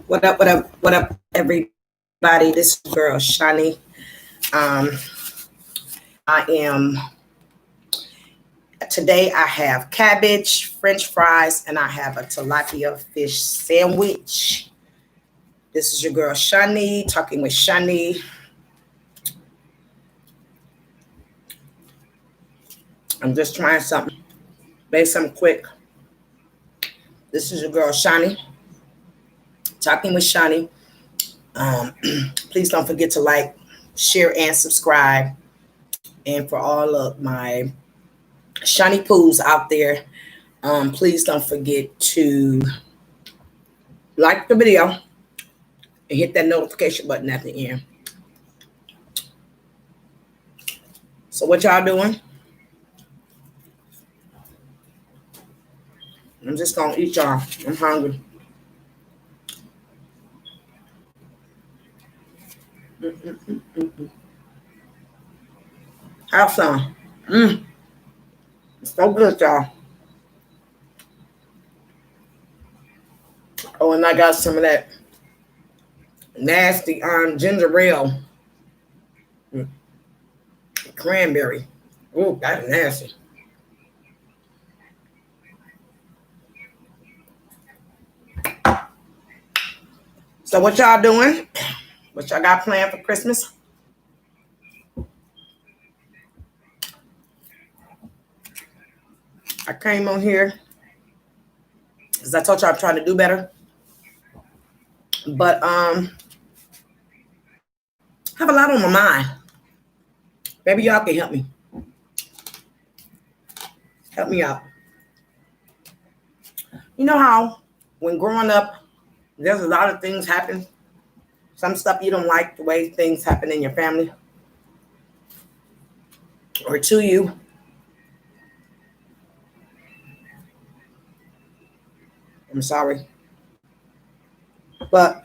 What up, everybody? This is girl Shunnie. Um, I am today. I have cabbage, French fries, and I have a tilapia fish sandwich. This is your girl Shunnie talking with Shunnie. I'm just trying something. Make something quick. This is your girl Shunnie talking with Shunnie. Please don't forget to like, share, and subscribe. And for all of my Shunnie Poos out there, please don't forget to like the video and hit that notification button at the end. So what y'all doing? I'm just gonna eat y'all. I'm hungry. Have some. It's so good, y'all. Oh, and I got some of that nasty ginger ale cranberry. Oh, that's nasty. So what y'all doing? What y'all got planned for Christmas? I came on here because I told y'all I'm trying to do better. But have a lot on my mind. Maybe y'all can help me. Help me out. You know how when growing up, there's a lot of things happen. Some stuff you don't like the way things happen in your family or to you. I'm sorry. But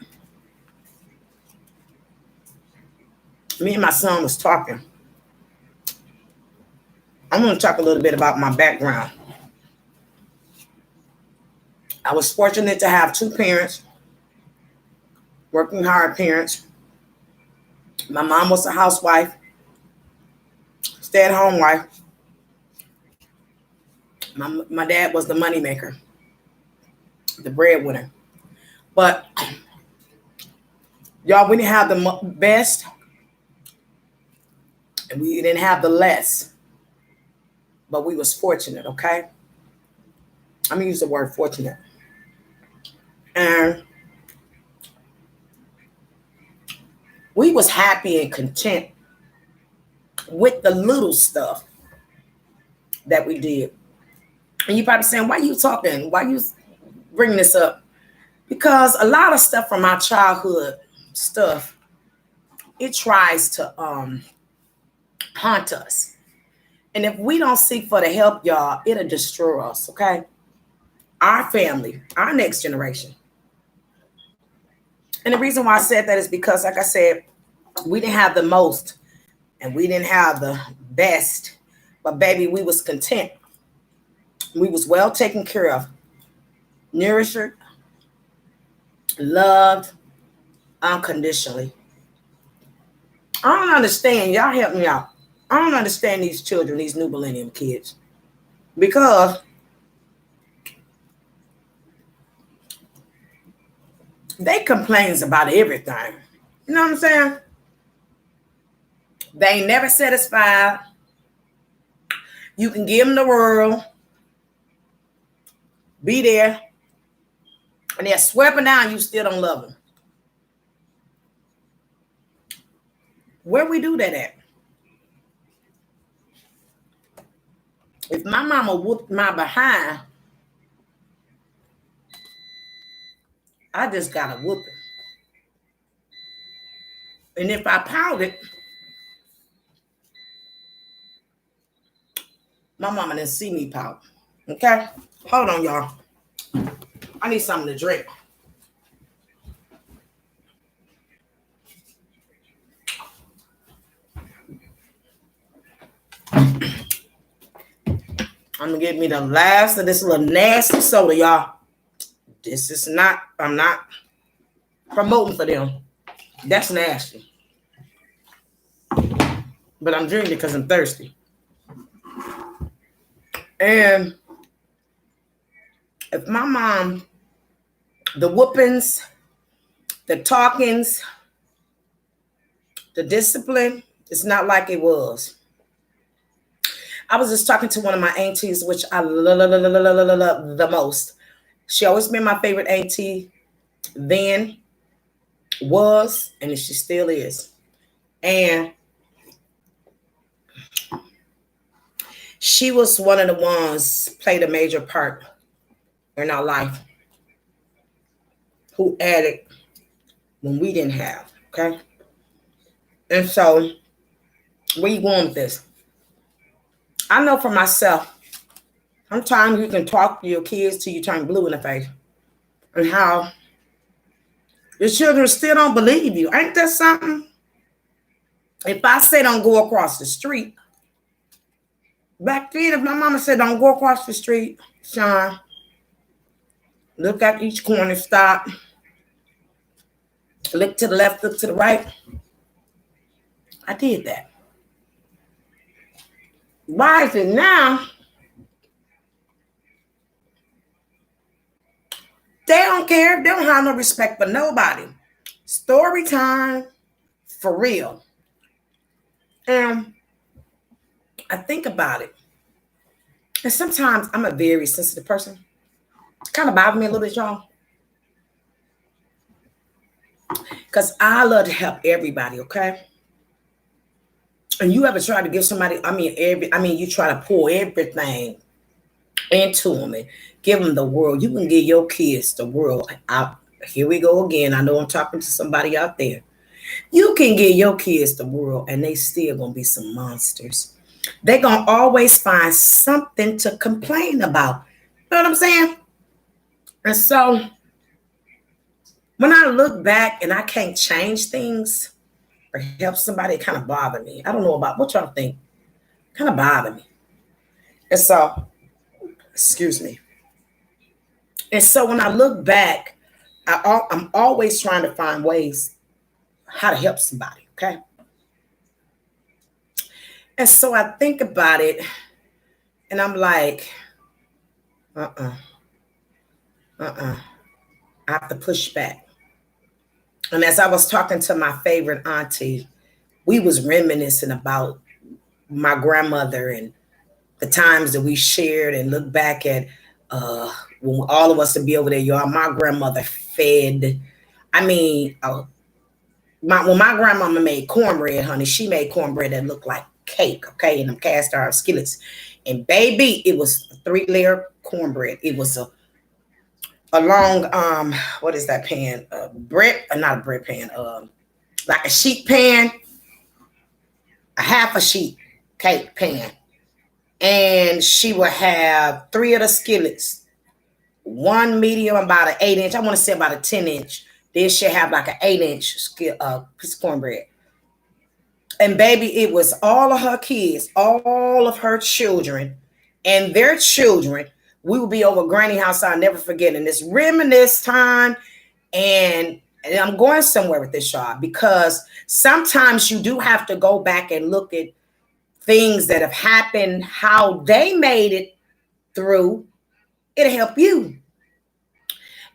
me and my son was talking. I'm going to talk a little bit about my background. I was fortunate to have two parents, working hard parents. My mom was a housewife, stay-at-home wife. My dad was the moneymaker, the breadwinner. But y'all, we didn't have the best, and we didn't have the less. But we was fortunate, okay? I'm going to use the word fortunate. And we was happy and content with the little stuff that we did. And you probably saying, why you talking? Why you bringing this up? Because a lot of stuff from our childhood stuff, it tries to haunt us. And if we don't seek for the help, y'all, it'll destroy us, okay? Our family, our next generation. And the reason why I said that is because, like I said, we didn't have the most and we didn't have the best, but baby, we was content. We was well taken care of, nourished, loved unconditionally. I don't understand. Y'all help me out. I don't understand these children, these new millennium kids, because they complains about everything. You know what I'm saying? They ain't never satisfied. You can give them the world, be there, and they're sweeping down, you still don't love them. Where we do that at? If my mama whooped my behind, I just got a whooping. And if I pouted, my mama didn't see me pout. Okay? Hold on, y'all. I need something to drink. I'm gonna get me the last of this little nasty soda, y'all. This is not, I'm not promoting for them. That's nasty. But I'm drinking because I'm thirsty. And if my mom, the whoopings, the talkings, the discipline, it's not like it was. I was just talking to one of my aunties, which I love the most. She always been my favorite auntie then, was, and she still is. And she was one of the ones played a major part in our life, who added when we didn't have, okay? And so, where you going with this? I know for myself, sometimes you can talk to your kids till you turn blue in the face, and how your children still don't believe you. Ain't that something? If I say don't go across the street, back then, if my mama said don't go across the street, Sean, look at each corner, stop, look to the left, look to the right, I did that. Why is it now? They don't care. They don't have no respect for nobody. Story time, for real. And I think about it. And sometimes I'm a very sensitive person. It kind of bothers me a little bit, y'all. Because I love to help everybody, okay? And you ever try to give somebody, you try to pour everything into them and give them the world. You can give your kids the world. Here we go again. I know I'm talking to somebody out there. You can give your kids the world and they still gonna be some monsters. They're gonna always find something to complain about. You know what I'm saying? And so when I look back and I can't change things or help somebody, it kind of bother me. I don't know about what y'all think. Kind of bother me. And so, excuse me. And so when I look back, I'm always trying to find ways how to help somebody, okay? And so I think about it and I'm like, I have to push back. And as I was talking to my favorite auntie, we was reminiscing about my grandmother and the times that we shared and look back at when all of us would be over there, y'all. My grandmother fed. When my grandmama made cornbread, honey, she made cornbread that looked like cake, okay, in them cast iron skillets. And baby, it was a 3-layer cornbread. It was a long what is that pan? Not a bread pan, like a sheet pan, a half a sheet cake pan. And she would have 3 of the skillets, one medium, about an 8-inch. I want to say about a 10-inch. Then she'll have like an 8-inch piece of cornbread. And baby, it was all of her kids, all of her children, and their children. We would be over Granny house. I'll never forget. And it's reminisce time. And I'm going somewhere with this, y'all, because sometimes you do have to go back and look at things that have happened, how they made it through. It'll help you.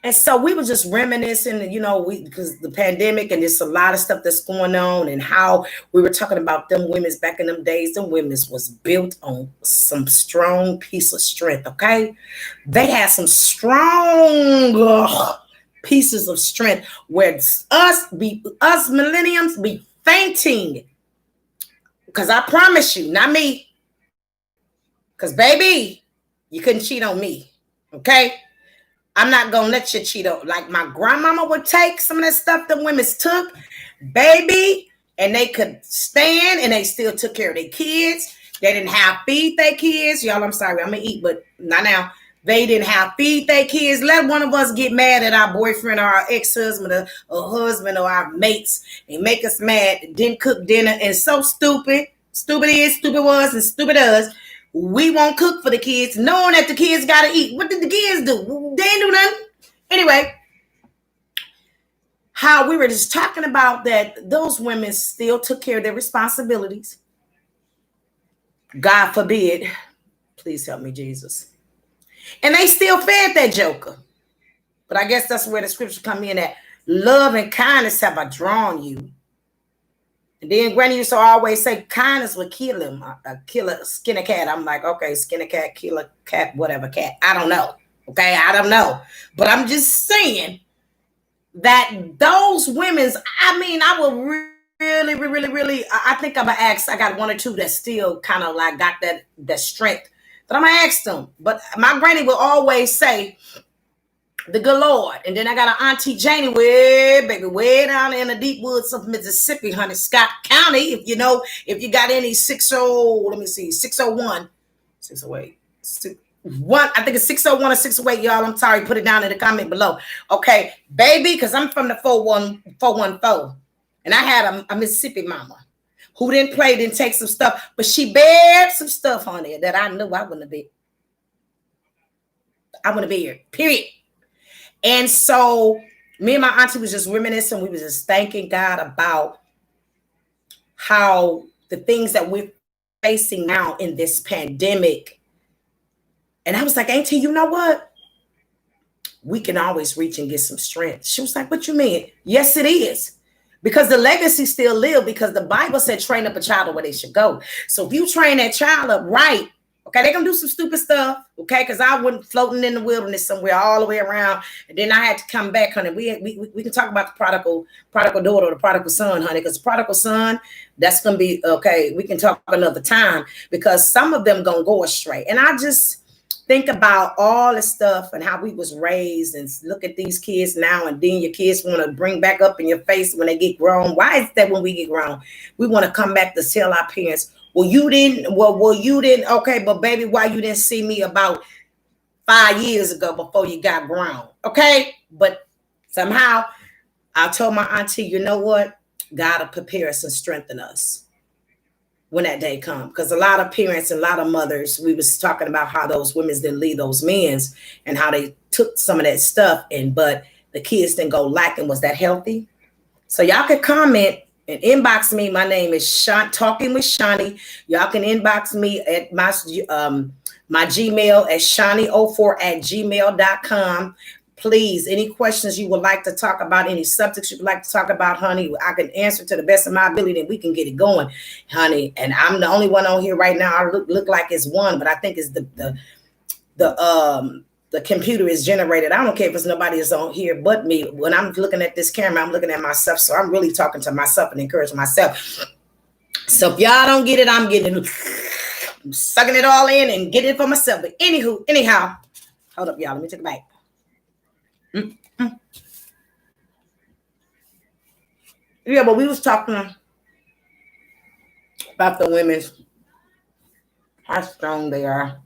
And so we were just reminiscing, because the pandemic and there's a lot of stuff that's going on, and how we were talking about them women's back in them days. Them women's was built on some strong piece of strength, okay? They had some strong pieces of strength where us millenniums be fainting. Because I promise you, not me. Because baby, you couldn't cheat on me, okay? I'm not going to let you cheat on. Like my grandmama would take some of that stuff the women's took, baby, and they could stand and they still took care of their kids. They didn't have feed their kids. Y'all, I'm sorry, I'm going to eat, but not now. They didn't have feed their kids. Let one of us get mad at our boyfriend or our ex-husband or husband or our mates and make us mad. Didn't cook dinner and so stupid. Stupid is, stupid was, and stupid does. We won't cook for the kids, knowing that the kids got to eat. What did the kids do? They didn't do nothing. Anyway, how we were just talking about that those women still took care of their responsibilities. God forbid. Please help me, Jesus. And they still fed that joker. But I guess that's where the scripture come in at. Love and kindness have I drawn you. And then Granny used to always say kindness would kill him. Skin a cat. I'm like, okay, skin a cat, kill a cat, whatever cat. I don't know. Okay, I don't know. But I'm just saying that those women's, I mean, I will really, I think I'm going to ask, I got one or two that still kind of like got that strength. But I'm going to ask them. But my granny will always say, the good Lord. And then I got an Auntie Janie way down in the deep woods of Mississippi, honey, Scott County. If you know, if you got any 601, 608, 61, I think it's 601 or 608, y'all. I'm sorry, put it down in the comment below. Okay, baby, because I'm from the 414. And I had a Mississippi mama who didn't take some stuff, but she bared some stuff on there that I knew I wouldn't have been. I wouldn't have been here, period. And so me and my auntie was just reminiscing. We was just thanking God about how the things that we're facing now in this pandemic. And I was like, Auntie, you know what? We can always reach and get some strength. She was like, what you mean? Yes, it is. Because the legacy still live, because the Bible said train up a child where they should go. So if you train that child up right, okay, they're going to do some stupid stuff, okay, because I went floating in the wilderness somewhere all the way around, and then I had to come back, honey. We can talk about the prodigal daughter or the prodigal son, honey, because the prodigal son, that's going to be, okay, we can talk another time, because some of them going to go astray. And I just think about all the stuff and how we was raised, and look at these kids now, and then your kids want to bring back up in your face when they get grown. Why is that when we get grown, we want to come back to tell our parents, well, you didn't. Okay, but baby, why you didn't see me about 5 years ago before you got grown? Okay, but somehow I told my auntie, you know what? God will prepare us and strengthen us when that day comes. Because a lot of parents and a lot of mothers, we was talking about how those women didn't leave those men and how they took some of that stuff, but the kids didn't go lacking. Was that healthy? So y'all can comment and inbox me. My name is Talking with Shunnie. Y'all can inbox me at my Gmail at shunnie04@gmail.com. Please, any questions you would like to talk about, any subjects you would like to talk about, honey, I can answer to the best of my ability, and we can get it going, honey. And I'm the only one on here right now. I look like it's one, but I think it's the computer is generated. I don't care if it's nobody is on here but me. When I'm looking at this camera, I'm looking at myself. So I'm really talking to myself and encouraging myself. So if y'all don't get it, I'm getting it. I'm sucking it all in and getting it for myself. But anyhow, hold up, y'all. Let me take it back. Yeah, but we was talking about the women, how strong they are.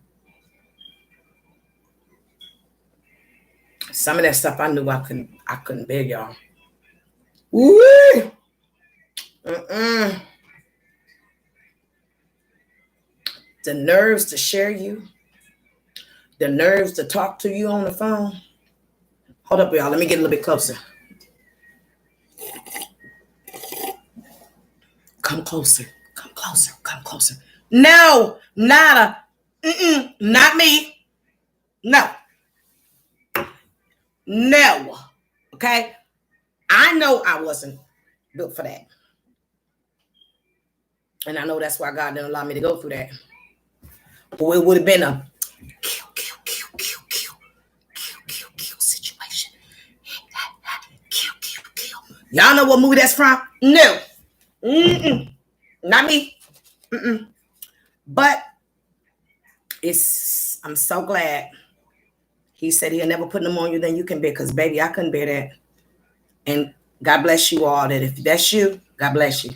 Some of that stuff I knew I couldn't bear, y'all. Woo! The nerves to share you, the nerves to talk to you on the phone. Hold up, y'all. Let me get a little bit closer. Come closer. Come closer. Come closer. No, nada. Not me. No. No. Okay. I know I wasn't built for that. And I know that's why God didn't allow me to go through that. Or it would have been a kill situation. Kill. Y'all know what movie that's from? No. Not me. But I'm so glad he said he'll never put them on you than you can bear, because baby, I couldn't bear that. And God bless you all. That if that's you, God bless you.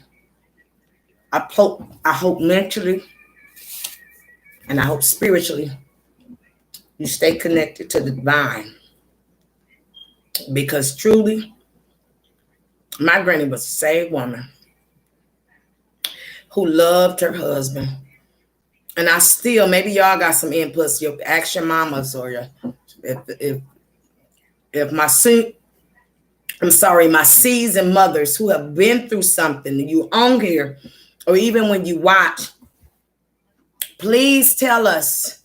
I hope mentally and I hope spiritually you stay connected to the divine, because truly my granny was a saved woman who loved her husband. And I still, maybe y'all got some inputs. You ask your mamas, or if my I'm sorry, my seasoned mothers who have been through something, you on here, or even when you watch, please tell us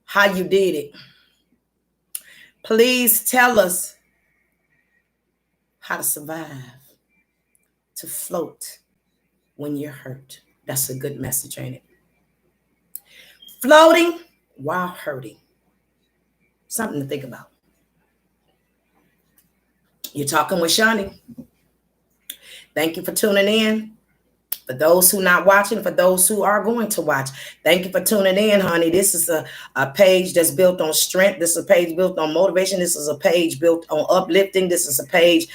how you did it. Please tell us how to survive, to float when you're hurt. That's a good message, ain't it? Floating while hurting. Something to think about. You're talking with Shunnie. Thank you for tuning in. For those who not watching, for those who are going to watch, thank you for tuning in, honey. This is a page that's built on strength. This is a page built on motivation. This is a page built on uplifting. This is a page,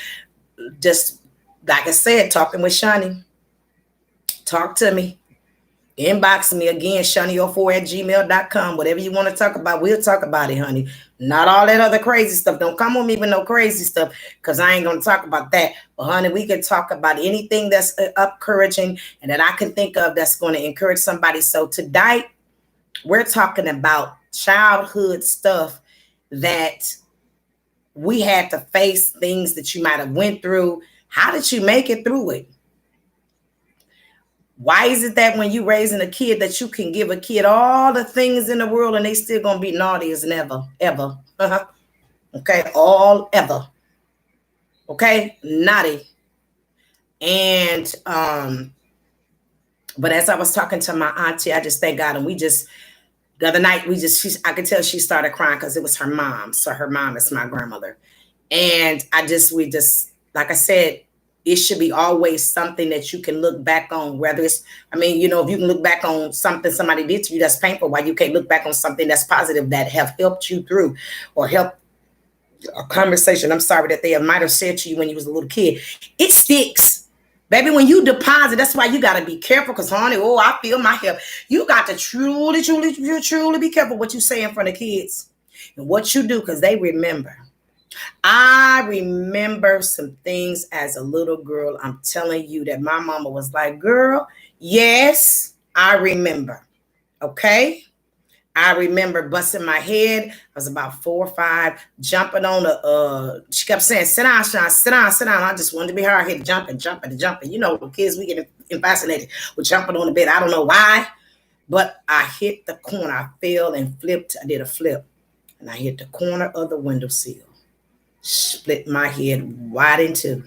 just like I said, talking with Shunnie. Talk to me. Inbox me again, shunnie04@gmail.com. Whatever you want to talk about, we'll talk about it, honey. Not all that other crazy stuff. Don't come on me with no crazy stuff, because I ain't going to talk about that. But, honey, we can talk about anything that's encouraging and that I can think of that's going to encourage somebody. So tonight, we're talking about childhood stuff that we had to face, things that you might have went through. How did you make it through it? Why is it that when you raising a kid that you can give a kid all the things in the world and they still gonna be naughty as never, ever? Okay, all ever. Okay, naughty. And but as I was talking to my auntie, I just thank God, and the other night I could tell she started crying because it was her mom. So her mom is my grandmother, and we just like I said. It should be always something that you can look back on, whether it's, if you can look back on something somebody did to you that's painful, why you can't look back on something that's positive that have helped you through, or helped a conversation, I'm sorry, that they might have said to you when you was a little kid. It sticks. Baby, when you deposit, that's why you got to be careful, because, honey, I feel my help. You got to truly be careful what you say in front of kids and what you do, because they remember. I remember some things as a little girl. I'm telling you that my mama was like, girl, yes, I remember. Okay. I remember busting my head. I was about 4 or 5, jumping on she kept saying, sit down, Sean, sit down, sit down. I just wanted to be her. I hit jumping. You know, the kids, we get fascinated with jumping on the bed. I don't know why, but I hit the corner. I fell and flipped. I did a flip, and I hit the corner of the windowsill. Split my head wide in two.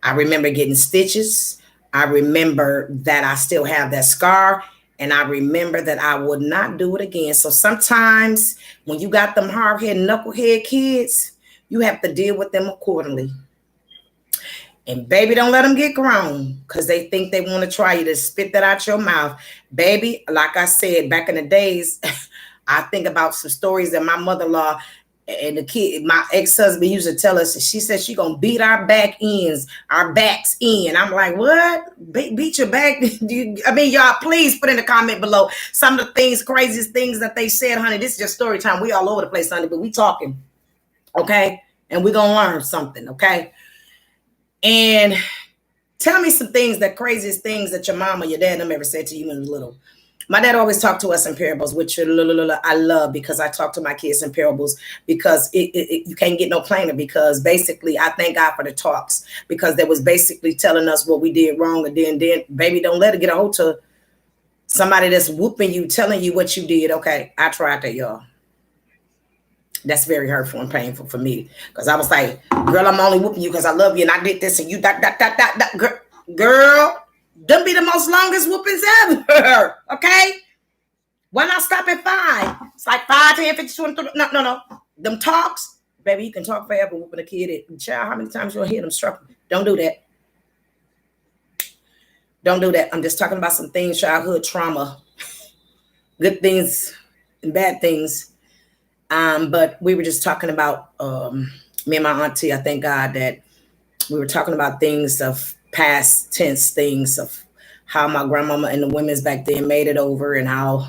I remember getting stitches. I remember that I still have that scar, and I remember that I would not do it again. So sometimes when you got them hard-headed, knucklehead kids, you have to deal with them accordingly. And baby, don't let them get grown because they think they want to try you to spit that out your mouth. Baby, like I said, back in the days, I think about some stories that my mother-in-law and the kid, my ex-husband used to tell us. She said she gonna beat our backs in. I'm like, what? Beat your back? Y'all, please put in the comment below some of the things, craziest things that they said, honey. This is just story time. We all over the place, honey, but we talking, okay? And we gonna learn something, okay? And tell me some things, the craziest things that your mom or your dad ever said to you when you were little. My dad always talked to us in parables, which I love, because I talk to my kids in parables, because you can't get no plainer, because basically I thank God for the talks, because they was basically telling us what we did wrong. And then baby, don't let it get a hold to somebody that's whooping you, telling you what you did. Okay, I tried that, y'all. That's very hurtful and painful for me, because I was like, girl, I'm only whooping you because I love you and I did this and you girl. Them be the most longest whoopings ever. Okay? Why not stop at 5? It's like 5, 10, 15, 20, 30. No. Them talks, baby, you can talk forever whooping a kid. Child, how many times you'll hear them struggle? Don't do that. Don't do that. I'm just talking about some things, childhood trauma, good things and bad things. But we were just talking about me and my auntie. I thank God that we were talking about things of past tense, things of how my grandmama and the women's back then made it over, and how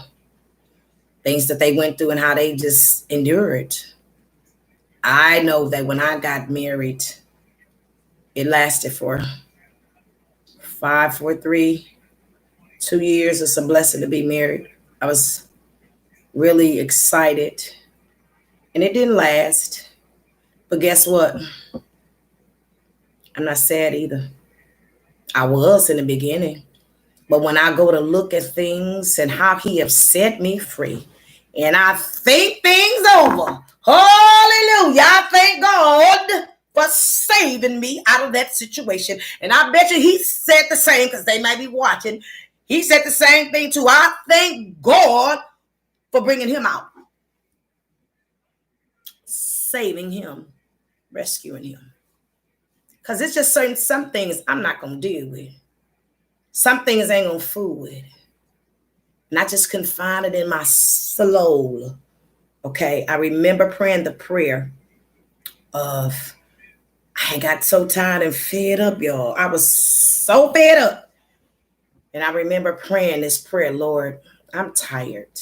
things that they went through and how they just endured. I know that when I got married, it lasted for 2 years. It's a blessing to be married. I was really excited, and it didn't last. But guess what? I'm not sad either. I was in the beginning. But when I go to look at things and how he has set me free, and I think things over, hallelujah, I thank God for saving me out of that situation. And I bet you he said the same, because they might be watching. He said the same thing too. I thank God for bringing him out, saving him, rescuing him. Because it's just some things I'm not going to deal with. Some things ain't going to fool with. And I just confine it in my soul. Okay, I remember praying the prayer of, I got so tired and fed up, y'all. I was so fed up. And I remember praying this prayer, Lord, I'm tired.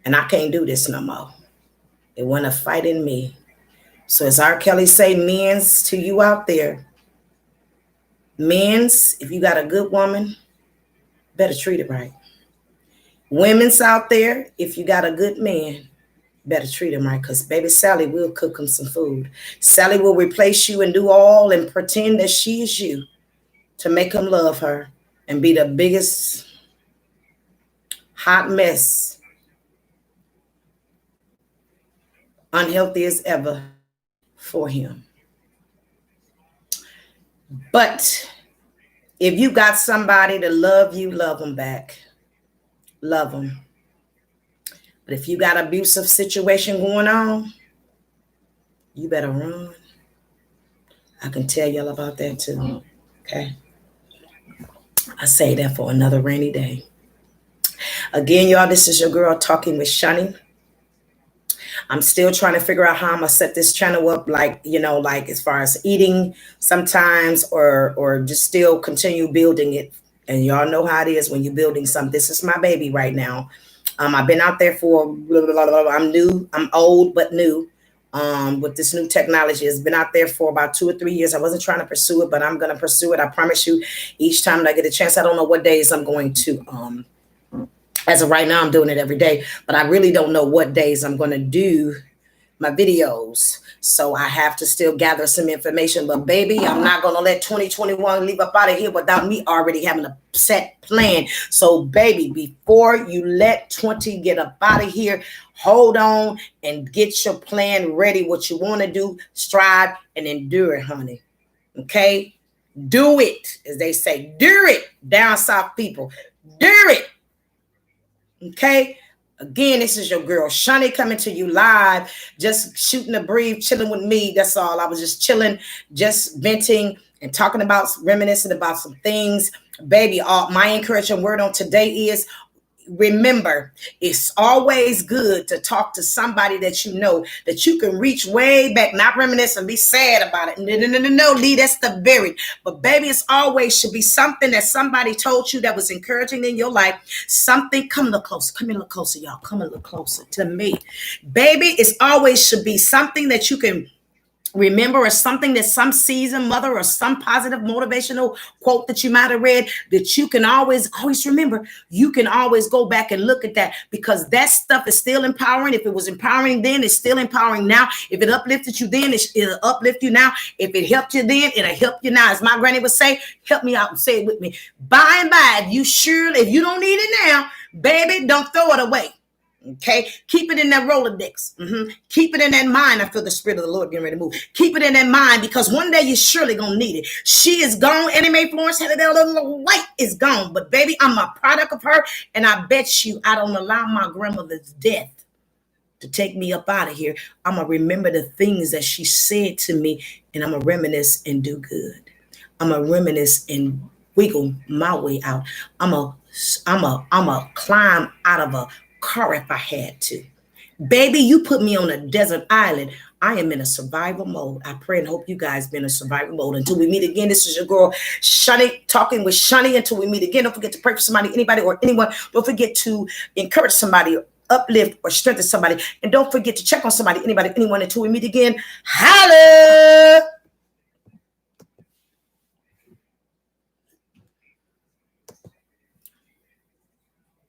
And I can't do this no more. They want to fight in me. So as R. Kelly say, men's to you out there, men's, if you got a good woman, better treat it right. Women's out there, if you got a good man, better treat him right, because baby Sally will cook him some food. Sally will replace you and do all and pretend that she is you to make him love her and be the biggest hot mess, unhealthy as ever for him. But if you got somebody to love you, love them back. Love them. But if you got an abusive situation going on, you better run. I can tell y'all about that too. Okay. I say that for another rainy day. Again, y'all, this is your girl talking with Shunnie. I'm still trying to figure out how I'm gonna set this channel up, like, you know, like as far as eating sometimes, or just still continue building it. And y'all know how it is when you're building something. This is my baby right now. I've been out there for I'm new, I'm old but new. With this new technology, it's been out there for about 2 or 3 years. I wasn't trying to pursue it, but I'm gonna pursue it. I promise you, each time that I get a chance. I don't know what days I'm going to as of right now, I'm doing it every day, but I really don't know what days I'm going to do my videos. So I have to still gather some information. But baby, I'm not going to let 2021 leave up out of here without me already having a set plan. So baby, before you let 20 get up out of here, hold on and get your plan ready. What you want to do, strive and endure it, honey. Okay? Do it, as they say. Do it, down south people. Do it. Okay, again, this is your girl Shunnie coming to you live, just shooting a breeze, chilling with me. That's all. I was just chilling, just venting and talking about, reminiscing about some things. Baby, my encouraging word on today is, remember, it's always good to talk to somebody that you know, that you can reach way back, not reminisce and be sad about it. No, Lee, that's the very. But baby, it's always should be something that somebody told you that was encouraging in your life. Something, come a little closer. Come a little closer, y'all. Come a little closer to me. Baby, it's always should be something that you can remember, or something that some seasoned mother or some positive motivational quote that you might have read, that you can always remember. You can always go back and look at that, because that stuff is still empowering. If it was empowering then, it's still empowering now. If it uplifted you then, it'll uplift you now. If it helped you then, it'll help you now. As my granny would say, help me out and say it with me. By and by, if you don't need it now, baby, don't throw it away. Okay, keep it in that Rolodex. Keep it in that mind. I feel the Spirit of the Lord getting ready to move. Keep it in that mind, because one day you're surely gonna need it. She is gone. Anime Florence had a little white is gone, but baby, I'm a product of her, and I bet you I don't allow my grandmother's death to take me up out of here. I'm gonna remember the things that she said to me, and I'm gonna reminisce and do good. I'm gonna reminisce and wiggle my way out. I'm a climb out of a car if I had to. Baby, you put me on a desert island. I am in a survival mode. I pray and hope you guys be in a survival mode. Until we meet again, this is your girl Shunnie talking with Shunnie. Until we meet again, don't forget to pray for somebody, anybody, or anyone. Don't forget to encourage somebody, uplift or strengthen somebody. And don't forget to check on somebody, anybody, anyone. Until we meet again, holla!